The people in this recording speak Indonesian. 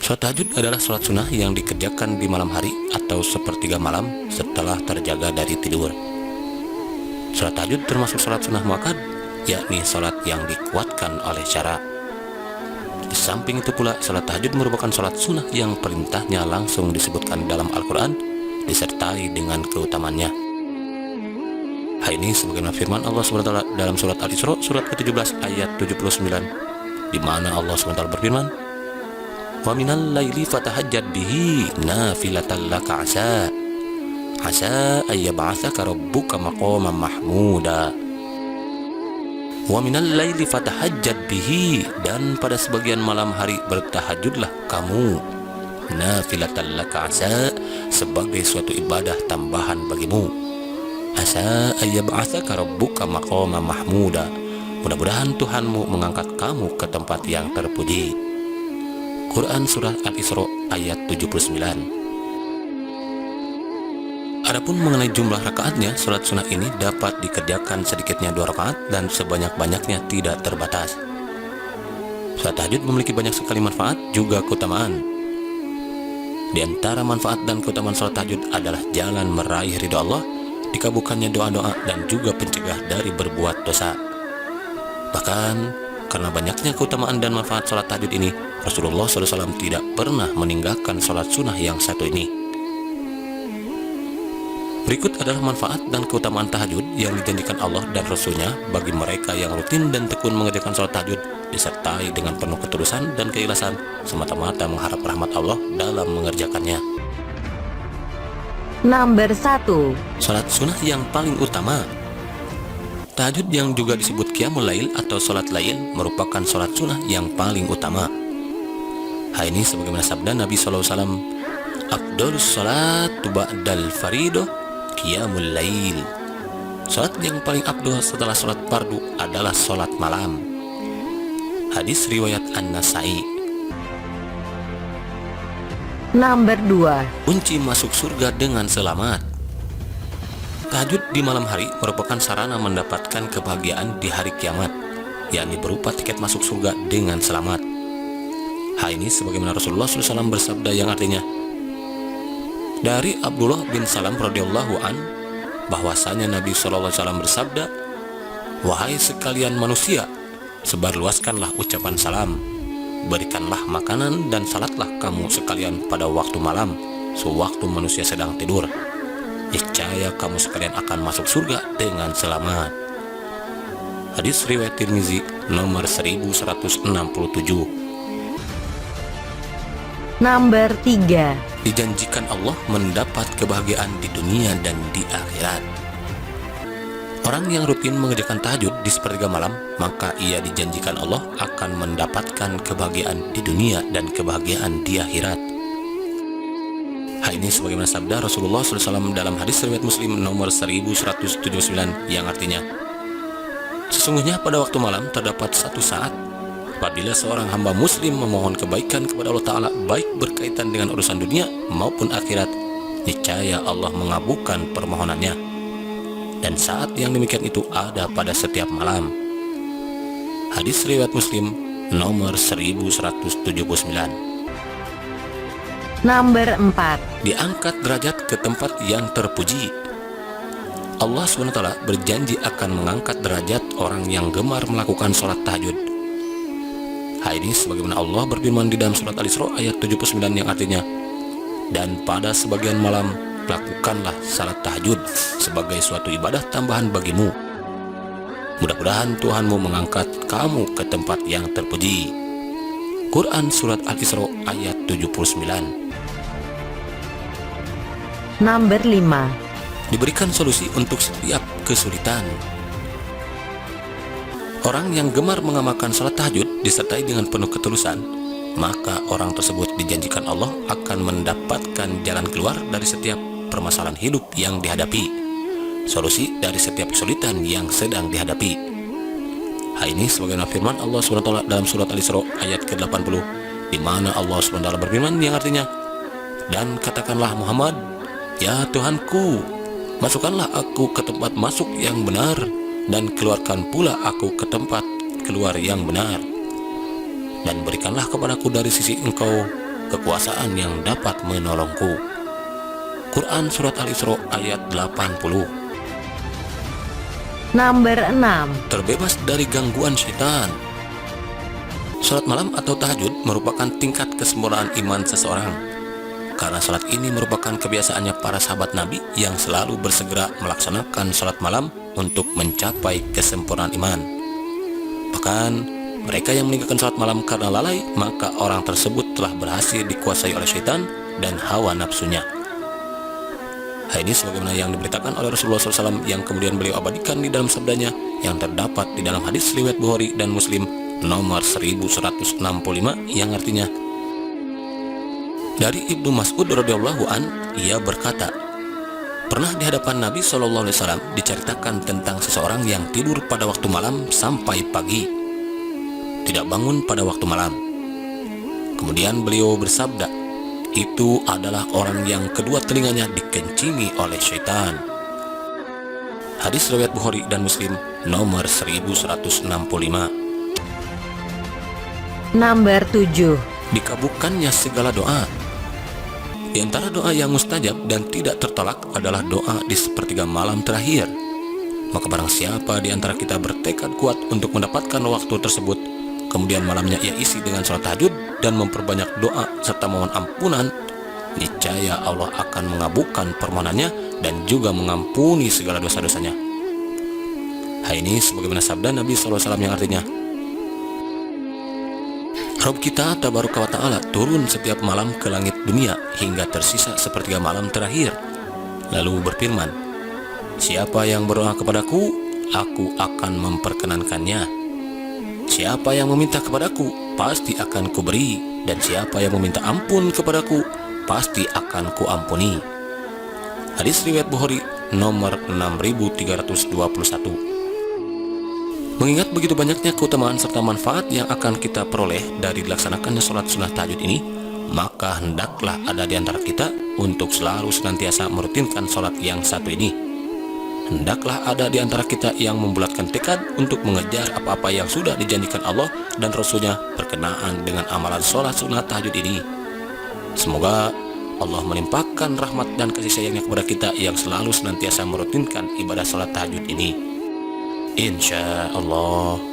Salat tahajud adalah salat sunnah yang dikerjakan di malam hari atau sepertiga malam setelah terjaga dari tidur. Salat tahajud termasuk salat sunnah muakkad, yakni salat yang dikuatkan oleh syara. Di samping itu pula, salat tahajud merupakan salat sunnah yang perintahnya langsung disebutkan dalam Al-Quran, disertai dengan keutamaannya. Hal ini sebagaimana firman Allah SWT dalam surat Al-Isra surat ke-17 ayat 79, di mana Allah SWT berfirman, "Wa minal laili fatahajjad bihi nafilatan laka asa ayyab'atsaka rabbuka maqaman mahmuda." Wa minal laili fatahajjad bihi, dan pada sebagian malam hari bertahajudlah kamu, nafilatan laka asa, sebagai suatu ibadah tambahan bagimu, asa ayyab'atsaka rabbuka maqaman mahmuda, mudah-mudahan Tuhanmu mengangkat kamu ke tempat yang terpuji. Quran Surah Al-Isra ayat 79. Adapun mengenai jumlah rakaatnya, salat sunnah ini dapat dikerjakan sedikitnya 2 rakaat dan sebanyak-banyaknya tidak terbatas. Salat tahajud memiliki banyak sekali manfaat juga keutamaan. Di antara manfaat dan keutamaan salat tahajud adalah jalan meraih ridha Allah, dikabulkannya doa-doa, dan juga pencegah dari berbuat dosa. Bahkan karena banyaknya keutamaan dan manfaat salat tahajud ini, Rasulullah SAW tidak pernah meninggalkan salat sunnah yang satu ini. Berikut adalah manfaat dan keutamaan tahajud yang dijanjikan Allah dan Rasul-Nya bagi mereka yang rutin dan tekun mengerjakan salat tahajud, disertai dengan penuh ketulusan dan keikhlasan, semata-mata mengharap rahmat Allah dalam mengerjakannya. Nomor 1. Salat sunnah yang paling utama. Tahajud yang juga disebut Qiyamul Lail atau salat lail merupakan salat sunnah yang paling utama. Hal ini sebagaimana sabda Nabi SAW, "Afdhalus salatu ba'dal faridoh Qiyamul Lail." Salat yang paling afdal setelah salat fardu adalah salat malam. Hadis riwayat An-Nasai. Nomor 2. Kunci masuk surga dengan selamat. Tahajud di malam hari merupakan sarana mendapatkan kebahagiaan di hari kiamat, yakni berupa tiket masuk surga dengan selamat. Hal ini sebagaimana Rasulullah SAW bersabda yang artinya, dari Abdullah bin Salam radhiyallahu an, bahwasanya Nabi SAW bersabda, "Wahai sekalian manusia, sebarluaskanlah ucapan salam, berikanlah makanan dan salatlah kamu sekalian pada waktu malam, sewaktu manusia sedang tidur. Niscaya kamu sekalian akan masuk surga dengan selamat." Hadis riwayat Tirmizi nomor 1167. Nomor 3. Dijanjikan Allah mendapat kebahagiaan di dunia dan di akhirat. Orang yang rutin mengerjakan tahajud di sepertiga malam, maka ia dijanjikan Allah akan mendapatkan kebahagiaan di dunia dan kebahagiaan di akhirat. Hal ini sebagaimana sabda Rasulullah SAW dalam hadis riwayat Muslim nomor 1179 yang artinya, "Sesungguhnya pada waktu malam terdapat satu saat apabila seorang hamba muslim memohon kebaikan kepada Allah Ta'ala, baik berkaitan dengan urusan dunia maupun akhirat, niscaya Allah mengabulkan permohonannya. Dan saat yang demikian itu ada pada setiap malam." Hadis riwayat Muslim nomor 1179. Nomor 4. Diangkat derajat ke tempat yang terpuji. Allah SWT berjanji akan mengangkat derajat orang yang gemar melakukan sholat tahajud. Hal ini sebagaimana Allah berfirman di dalam surat Al-Isra ayat 79 yang artinya, "Dan pada sebagian malam lakukanlah salat tahajud sebagai suatu ibadah tambahan bagimu. Mudah-mudahan Tuhanmu mengangkat kamu ke tempat yang terpuji." Quran Surat Al-Isra ayat 79. Nomor 5. Diberikan solusi untuk setiap kesulitan. Orang yang gemar mengamalkan salat tahajud disertai dengan penuh ketulusan, maka orang tersebut dijanjikan Allah akan mendapatkan jalan keluar dari setiap permasalahan hidup yang dihadapi, solusi dari setiap kesulitan yang sedang dihadapi. Hal ini sebagaimana firman Allah SWT dalam surat Al-Isra ayat ke-80, di mana Allah SWT berfirman yang artinya, "Dan katakanlah Muhammad, ya Tuhanku, masukkanlah aku ke tempat masuk yang benar, dan keluarkan pula aku ke tempat keluar yang benar. Dan berikanlah kepadaku dari sisi Engkau kekuasaan yang dapat menolongku. Quran Surat Al-Isra ayat 80. Nomor 6. Terbebas dari gangguan syaitan. Salat malam atau tahajud merupakan tingkat kesempurnaan iman seseorang. Karena salat ini merupakan kebiasaannya para sahabat Nabi yang selalu bersegera melaksanakan salat malam untuk mencapai kesempurnaan iman. Bahkan, mereka yang meninggalkan salat malam karena lalai, maka orang tersebut telah berhasil dikuasai oleh syaitan dan hawa nafsunya. Hal ini sebagaimana yang diberitakan oleh Rasulullah SAW yang kemudian beliau abadikan di dalam sabdanya yang terdapat di dalam hadis riwayat Bukhari dan Muslim nomor 1165 yang artinya, dari Ibnu Mas'ud radhiyallahu an, ia berkata, pernah di hadapan Nabi SAW diceritakan tentang seseorang yang tidur pada waktu malam sampai pagi, tidak bangun pada waktu malam. Kemudian beliau bersabda, itu adalah orang yang kedua telinganya dikencingi oleh syaitan. Hadis riwayat Bukhari dan Muslim nomor 1165. Nomor 7. Dikabulkannya segala doa. Di antara doa yang mustajab dan tidak tertolak adalah doa di sepertiga malam terakhir. Maka barang siapa di antara kita bertekad kuat untuk mendapatkan waktu tersebut, kemudian malamnya ia isi dengan sholat tahajud dan memperbanyak doa serta mohon ampunan, niscaya Allah akan mengabulkan permohonannya dan juga mengampuni segala dosa-dosanya. Hal ini sebagaimana sabda Nabi SAW yang artinya, Rabb kita tabaraka wa ta'ala turun setiap malam ke langit dunia hingga tersisa sepertiga malam terakhir, lalu berfirman, siapa yang berdoa kepadaku, aku akan memperkenankannya. Siapa yang meminta kepadaku, pasti akan kuberi, dan siapa yang meminta ampun kepadaku, pasti akan kuampuni. Hadis riwayat Bukhari nomor 6321. Mengingat begitu banyaknya keutamaan serta manfaat yang akan kita peroleh dari dilaksanakannya sholat sunnah tahajud ini, maka hendaklah ada di antara kita untuk selalu senantiasa merutinkan sholat yang satu ini. Hendaklah ada di antara kita yang membulatkan tekad untuk mengejar apa-apa yang sudah dijanjikan Allah dan Rasul-Nya berkenaan dengan amalan sholat sunnah tahajud ini. Semoga Allah melimpahkan rahmat dan kasih sayangnya kepada kita yang selalu senantiasa merutinkan ibadah sholat tahajud ini. Insya Allah.